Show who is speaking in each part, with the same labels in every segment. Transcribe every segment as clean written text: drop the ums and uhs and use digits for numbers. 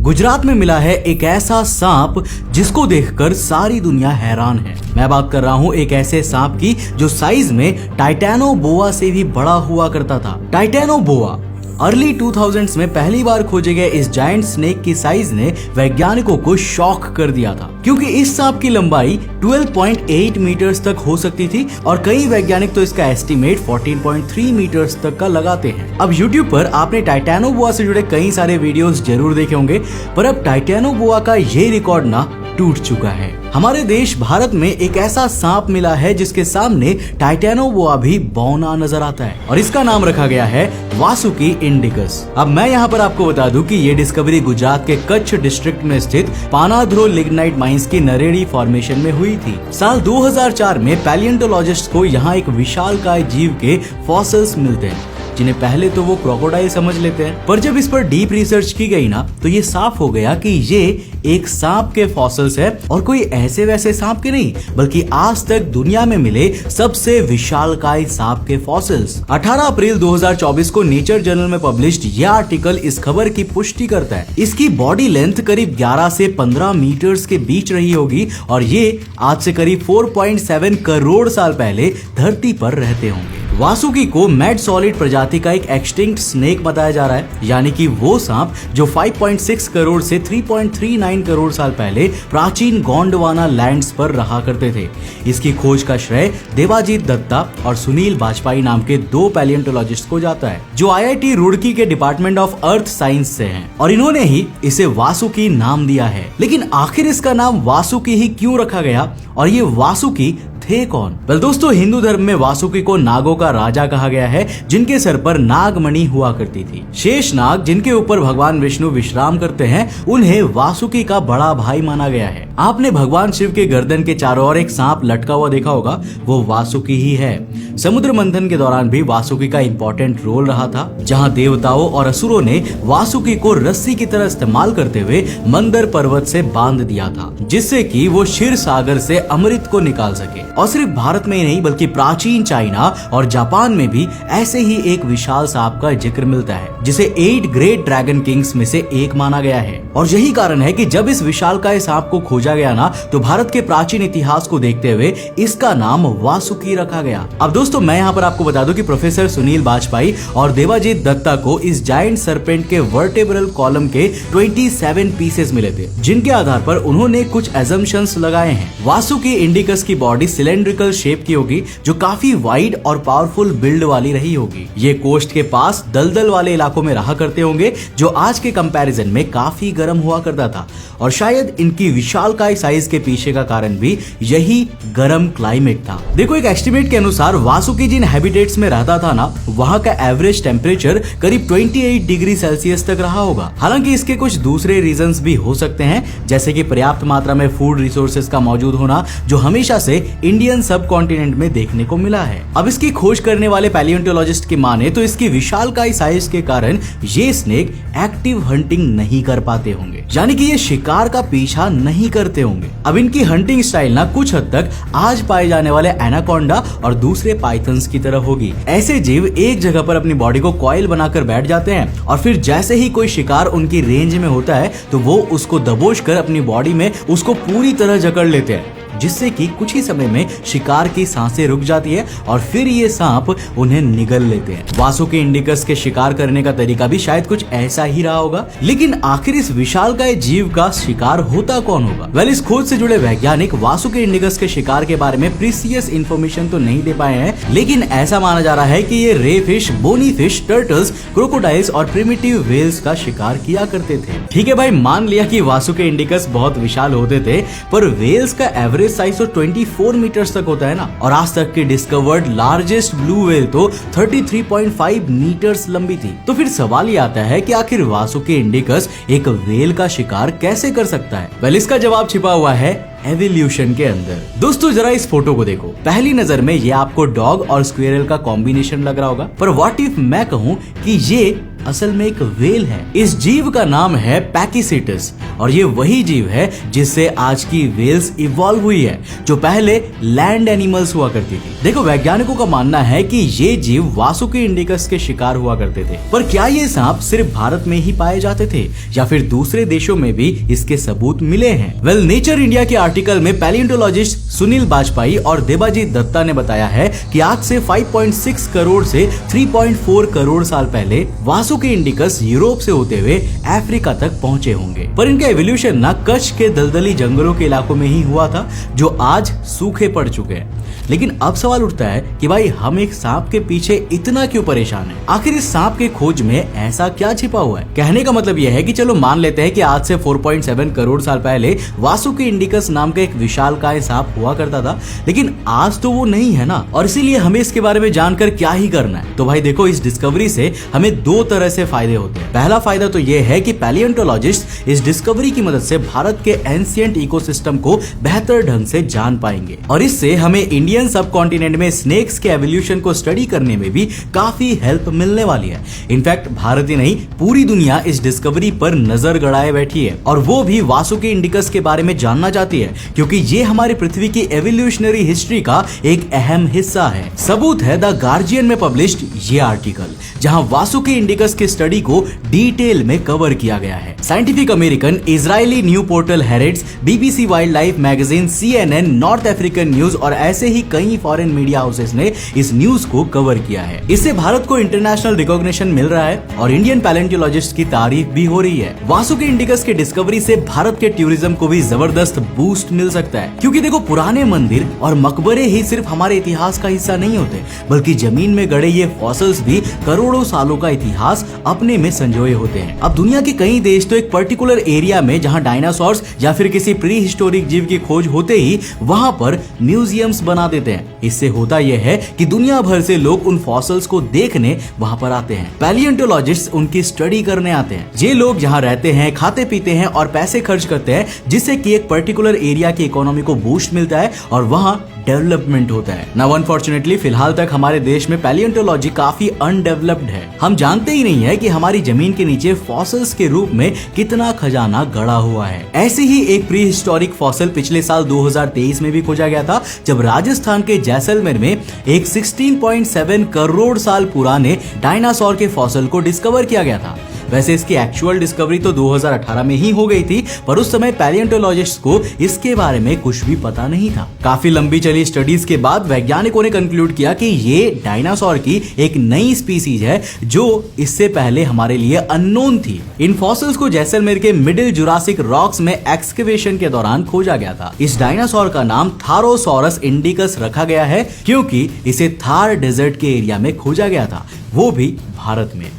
Speaker 1: गुजरात में मिला है एक ऐसा सांप जिसको देखकर सारी दुनिया हैरान है। मैं बात कर रहा हूँ एक ऐसे सांप की जो साइज में टाइटैनोबोआ से भी बड़ा हुआ करता था। टाइटैनोबोआ अर्ली 2000s में पहली बार खोजे गए इस जायंट स्नेक की साइज ने वैज्ञानिकों को शॉक कर दिया था, क्योंकि इस सांप की लंबाई 12.8 मीटर्स तक हो सकती थी और कई वैज्ञानिक तो इसका एस्टीमेट 14.3 मीटर्स तक का लगाते हैं। अब YouTube पर आपने टाइटैनोबोआ से जुड़े कई सारे वीडियोस जरूर देखे होंगे, पर अब टाइटैनोबोआ का ये रिकॉर्ड ना टूट चुका है। हमारे देश भारत में एक ऐसा सांप मिला है जिसके सामने टाइटैनोबोआ भी बौना नजर आता है और इसका नाम रखा गया है वासुकी इंडिकस। अब मैं यहाँ पर आपको बता दूं कि ये डिस्कवरी गुजरात के कच्छ डिस्ट्रिक्ट में स्थित पानाधरो लिग्नाइट माइंस की नरेड़ी फॉर्मेशन में हुई थी। साल 2004 में पैलियोंटोलॉजिस्ट को यहाँ एक विशालकाय जीव के फॉसिल्स मिलते हैं, जिन्हें पहले तो वो क्रोकोडाइल समझ लेते हैं, पर जब इस पर डीप रिसर्च की गई ना तो ये साफ हो गया कि ये एक सांप के फॉसिल्स है और कोई ऐसे वैसे सांप के नहीं, बल्कि आज तक दुनिया में मिले सबसे विशालकाय सांप के फॉसिल्स। 18 अप्रैल 2024 को नेचर जर्नल में पब्लिश्ड यह आर्टिकल इस खबर की पुष्टि करता है। इसकी बॉडी लेंथ करीब 11 से 15 मीटर्स के बीच रही होगी और ये आज से करीब 4.7 करोड़ साल पहले धरती पर रहते होंगे। वासुकी को मैड सॉलिड प्रजाति का एक एक्सटिंक्ट स्नेक बताया जा रहा है, यानी कि वो सांप जो 5.6 करोड़ से 3.39 करोड़ साल पहले प्राचीन गोंडवाना लैंड्स पर रहा करते थे। इसकी खोज का श्रेय देवाजीत दत्ता और सुनील बाजपेयी नाम के दो पैलियोंटोलॉजिस्ट को जाता है, जो IIT रुड़की के डिपार्टमेंट ऑफ अर्थ साइंस से हैं, और इन्होंने ही इसे वासुकी नाम दिया है। लेकिन आखिर इसका नाम वासुकी ही क्यों रखा गया और ये वासुकी थे कौन? वेल दोस्तों, हिंदू धर्म में वासुकी को नागों का राजा कहा गया है, जिनके सर पर नागमणि हुआ करती थी। शेष नाग, जिनके ऊपर भगवान विष्णु विश्राम करते हैं, उन्हें वासुकी का बड़ा भाई माना गया है। आपने भगवान शिव के गर्दन के चारों ओर एक सांप लटका हुआ देखा होगा, वो वासुकी ही है। समुद्र मंथन के दौरान भी वासुकी का इंपॉर्टेंट रोल रहा था, जहाँ देवताओं और असुरों ने वासुकी को रस्सी की तरह इस्तेमाल करते हुए मंदर पर्वत से बांध दिया था, जिससे कि वो क्षीर सागर से अमृत को निकाल सके। और सिर्फ भारत में ही नहीं बल्कि प्राचीन चाइना और जापान में भी ऐसे ही एक विशाल सांप का जिक्र मिलता है, जिसे 8 ग्रेट ड्रैगन किंग्स में से एक माना गया है। और यही कारण है कि जब इस विशालकाय सांप को खोजा गया ना, तो भारत के प्राचीन इतिहास को देखते हुए इसका नाम वासुकी रखा गया। अब दोस्तों, मैं यहाँ पर आपको बता दूं कि प्रोफेसर सुनील बाजपेयी और देवाजीत दत्ता को इस जायंट सर्पेंट के वर्टेब्रल कॉलम के 27 पीसेस मिले थे, जिनके आधार पर उन्होंने कुछ एजम्पशंस लगाए हैं। वासुकी इंडिकस की बॉडी सिलेंड्रिकल शेप की होगी, जो काफी वाइड और पावरफुल बिल्ड वाली रही होगी। ये कोस्ट के पास दलदल वाले इलाकों में रहा करते होंगे, जो आज के कंपैरिजन में काफी गर्म हुआ करता था, और शायद इनकी विशालकाय साइज के पीछे का कारण भी यही गर्म क्लाइमेट था। देखो, एक एस्टिमेट के अनुसार वासुकी जिन हैबिटेट्स में रहता था ना, वहाँ का एवरेज टेम्परेचर करीब 28 डिग्री सेल्सियस तक रहा होगा। हालांकि इसके कुछ दूसरे रीजंस भी हो सकते हैं, जैसे कि पर्याप्त मात्रा में फूड रिसोर्सेज का मौजूद होना, जो हमेशा से इंडियन सब कॉन्टिनेंट में देखने को मिला है। अब इसकी खोज करने वाले पैलियोंटोलॉजिस्ट की माने तो इसकी विशालकाय साइज के कारण ये स्नेक एक्टिव हंटिंग नहीं कर पाते होंगे, यानी कि ये शिकार का पीछा नहीं करते होंगे। अब इनकी हंटिंग स्टाइल ना कुछ हद तक आज पाए जाने वाले एनाकोंडा और दूसरे पाइथन्स की तरह होगी। ऐसे जीव एक जगह पर अपनी बॉडी को कॉइल बनाकर बैठ जाते हैं और फिर जैसे ही कोई शिकार उनकी रेंज में होता है तो वो उसको दबोच कर अपनी बॉडी में उसको पूरी तरह जकड़ लेते हैं, जिससे कि कुछ ही समय में शिकार की सांसें रुक जाती है और फिर ये सांप उन्हें निगल लेते हैं। वासुकी इंडिकस के शिकार करने का तरीका भी शायद कुछ ऐसा ही रहा होगा। लेकिन आखिर इस विशालकाय जीव का शिकार होता कौन होगा? वेल, इस खोज से जुड़े वैज्ञानिक वासुकी इंडिकस के शिकार के बारे में प्रीसियस इंफॉर्मेशन तो नहीं दे पाए हैं, लेकिन ऐसा माना जा रहा है कि ये ray fish, bony fish, turtles, crocodiles और प्रिमिटिव वेल्स का शिकार किया करते थे। ठीक है भाई, मान लिया कि वासुकी इंडिकस बहुत विशाल होते थे, पर वेल्स का एवरेज साइज तो 24 मीटर्स तक होता है ना, और आज तक की डिस्कवर्ड लार्जेस्ट ब्लू व्हेल तो 33.5 मीटर्स लंबी थी। तो फिर सवाल ये आता है कि आखिर वासुकी इंडिकस एक व्हेल का शिकार कैसे कर सकता है? वेल, इसका जवाब छिपा हुआ है एवोल्यूशन के अंदर। दोस्तों, जरा इस फोटो को देखो। पहली नजर में ये आपको डॉग और स्क्विरल का कॉम्बिनेशन लग रहा होगा, पर व्हाट इफ मैं कहूँ कि ये असल में एक व्हेल है। इस जीव का नाम है पैकिसेटस और ये वही जीव है जिससे आज की व्हेल्स इवॉल्व हुई है, जो पहले लैंड एनिमल्स हुआ करती थी। देखो, वैज्ञानिकों का मानना है कि ये जीव वासुकी इंडिकस के शिकार हुआ करते थे, पर क्या ये सांप सिर्फ भारत में ही पाए जाते थे या फिर दूसरे देशों में भी इसके सबूत मिले हैं? वेल, नेचर इंडिया के आर्टिकल में पैलियोंटोलॉजिस्ट सुनील बाजपेयी और देबाजीत दत्ता ने बताया है कि आज से 5.6 करोड़ से 3.4 करोड़ साल पहले वासुकी इंडिकस यूरोप से होते हुए अफ्रीका तक पहुंचे होंगे, पर इनका एवोल्यूशन ना कच्छ के दलदली जंगलों के इलाकों में ही हुआ था जो आज सूखे पड़ चुके हैं। लेकिन अब सवाल उठता है कि भाई हम एक सांप के पीछे इतना क्यों परेशान हैं? आखिर इस सांप के खोज में ऐसा क्या छिपा हुआ है? कहने का मतलब यह है कि चलो मान लेते हैं कि आज से 4.7 करोड़ साल पहले वासुकी इंडिकस नाम का एक विशालकाय सांप हुआ करता था, लेकिन आज तो वो नहीं है ना, और इसीलिए हमें इसके बारे में जानकर क्या ही करना है। तो भाई देखो, इस डिस्कवरी से हमें दो तरह से फायदे होते हैं। पहला फायदा तो ये है कि पैलियोंटोलॉजिस्ट इस डिस्कवरी की मदद से भारत के एंशिएंट इकोसिस्टम को बेहतर ढंग से जान पाएंगे और इससे हमें इंडियन सब कॉन्टिनेंट में स्नेक्स के एवोल्यूशन को स्टडी करने में भी काफी हेल्प मिलने वाली है। इनफैक्ट भारत ही नहीं, पूरी दुनिया इस डिस्कवरी पर नजर गड़ाए बैठी है और वो भी वासुकी इंडिकस के बारे में जानना चाहती है, क्योंकि ये हमारी पृथ्वी की एवोल्यूशनरी हिस्ट्री का एक अहम हिस्सा है। सबूत है द गार्जियन में पब्लिश्ड ये आर्टिकल, जहां वासुकी इंडिकस की स्टडी को डिटेल में कवर किया गया है। Scientific American, Israeli new portal Haaretz, BBC wildlife लाइफ मैगजीन, CNN, नॉर्थ अफ्रीकन न्यूज और ऐसे ही कई फॉरेन मीडिया हाउसेस ने इस न्यूज को कवर किया है। इससे भारत को इंटरनेशनल रिकॉग्निशन मिल रहा है और इंडियन पैलियोंटोलॉजिस्ट की तारीफ भी हो रही है। वासुकी इंडिकस की डिस्कवरी से भारत के टूरिज्म को भी जबरदस्त बूस्ट मिल सकता है, क्योंकि देखो, पुराने मंदिर और मकबरे ही सिर्फ हमारे इतिहास का हिस्सा नहीं होते, बल्कि जमीन में गड़े ये फॉसिल्स भी करोड़ों सालों का इतिहास अपने में संजोए होते हैं। अब दुनिया के कई देश तो एक पर्टिकुलर एरिया में जहां डायनासोर्स या फिर किसी प्री हिस्टोरिक जीव की खोज होते ही वहां पर म्यूजियम्स बना देते हैं। इससे होता यह है कि दुनिया भर से लोग उन फॉसिल्स को देखने वहां पर आते हैं। पैलियोंटोलॉजिस्ट उनकी स्टडी करने आते हैं। ये लोग जहां रहते हैं, खाते पीते हैं और पैसे खर्च करते हैं, जिससे कि एक पर्टिकुलर एरिया की इकोनॉमी को बूस्ट मिलता है और वहां डेवलपमेंट होता है। नाउ अनफॉर्चुनेटली फिलहाल तक हमारे देश में पैलियोंटोलॉजी काफी अनडेवलप्ड है। हम जानते ही नहीं है कि हमारी जमीन के नीचे फॉसिल्स के रूप में कितना खजाना गड़ा हुआ है। ऐसे ही एक प्री हिस्टोरिक फॉसिल पिछले साल 2023 में भी खोजा गया था, जब राजस्थान के जैसलमेर में एक 16.7 करोड़ साल पुराने डायनासोर के फॉसिल को डिस्कवर किया गया था। वैसे इसकी एक्चुअल डिस्कवरी तो 2018 में ही हो गई थी, पर उस समय पैलियोंटोलॉजिस्ट को इसके बारे में कुछ भी पता नहीं था। काफी लंबी चली स्टडीज के बाद वैज्ञानिकों ने कंक्लूड किया कि ये डायनासोर की एक नई स्पीसीज है जो इससे पहले हमारे लिए अननोन थी। इन फॉसिल्स को जैसलमेर के मिडिल जुरासिक रॉक्स में एक्सकवेशन के दौरान खोजा गया था। इस डायनासोर का नाम थारोसॉरस इंडिकस रखा गया है, क्योंकि इसे थार डेजर्ट के एरिया में खोजा गया था, वो भी भारत में।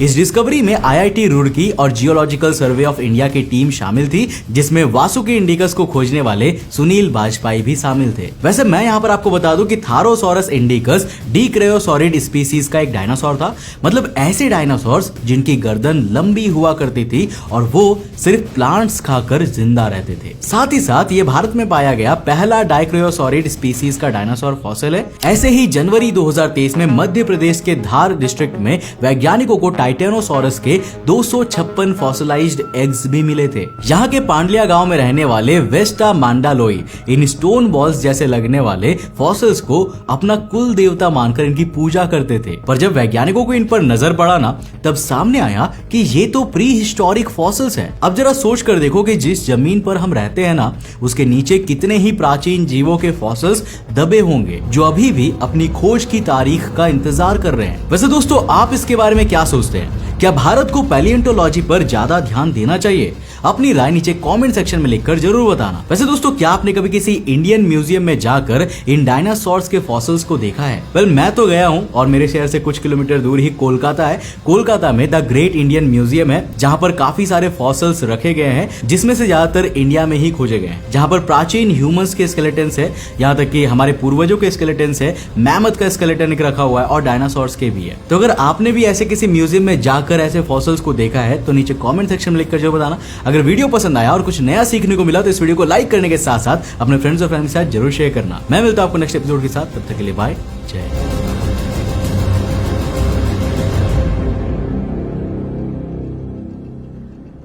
Speaker 1: इस डिस्कवरी में IIT रुड़की और जियोलॉजिकल सर्वे ऑफ इंडिया की टीम शामिल थी, जिसमें वासुकी इंडिकस को खोजने वाले सुनील बाजपेयी भी शामिल थे। वैसे मैं यहाँ पर आपको बता दूं कि थारोसॉरस इंडिकस डीक्रेओसॉरिड स्पीसीज का एक डायनासोर था, मतलब ऐसे डायनासोर्स जिनकी गर्दन लंबी हुआ करती थी और वो सिर्फ प्लांट्स खाकर जिंदा रहते थे। साथ ही साथ ये भारत में पाया गया पहला डाइक्रेओसॉरिड स्पीसीज का डायनासोर फॉसिल है। ऐसे ही जनवरी 2023 में मध्य प्रदेश के धार डिस्ट्रिक्ट में वैज्ञानिकों को टाइटेनोसॉरस के 256 फॉसिलाइज्ड एग्स भी मिले थे। यहाँ के पांडलिया गांव में रहने वाले वेस्टा मांडालोई इन स्टोन बॉल्स जैसे लगने वाले फॉसिल्स को अपना कुल देवता मानकर इनकी पूजा करते थे। पर जब वैज्ञानिकों को इन पर नजर पड़ा ना, तब सामने आया कि ये तो प्री हिस्टोरिक फॉसिल्स हैं। अब जरा सोच कर देखो कि जिस जमीन पर हम रहते हैं ना, उसके नीचे कितने ही प्राचीन जीवों के फॉसिल्स दबे होंगे जो अभी भी अपनी खोज की तारीख का इंतजार कर रहे हैं। वैसे दोस्तों, आप इसके बारे में क्या सोचते हैं? क्या भारत को पैलियोंटोलॉजी पर ज्यादा ध्यान देना चाहिए? अपनी राय नीचे कमेंट सेक्शन में लिखकर जरूर बताना। वैसे दोस्तों, क्या आपने कभी किसी इंडियन म्यूजियम में जाकर इन डायनासोर्स के फॉसिल्स को देखा है? वेल, मैं तो गया हूं और मेरे शहर से कुछ किलोमीटर दूर ही कोलकाता है। कोलकाता में द ग्रेट इंडियन म्यूजियम है, जहां पर काफी सारे फॉसिल्स रखे गए हैं, जिसमें से ज्यादातर इंडिया में ही खोजे गए हैं। जहां पर प्राचीन ह्यूमंस के स्केलेटन्स है, यहाँ तक कि हमारे पूर्वजों के स्केलेटन्स है, मैमथ का स्केलेटन रखा हुआ है और डायनासोर्स के भी है। तो अगर आपने भी ऐसे किसी म्यूजियम में जाकर ऐसे फॉसिल्स को देखा है तो नीचे कमेंट सेक्शन में लिखकर जरूर बताना। अगर वीडियो पसंद आया और कुछ नया सीखने को मिला तो इस वीडियो को लाइक करने के साथ साथ अपने फ्रेंड्स और फैमिली के साथ जरूर शेयर करना। मैं मिलता हूं आपको नेक्स्ट एपिसोड के साथ, तब तक के लिए बाय, जय।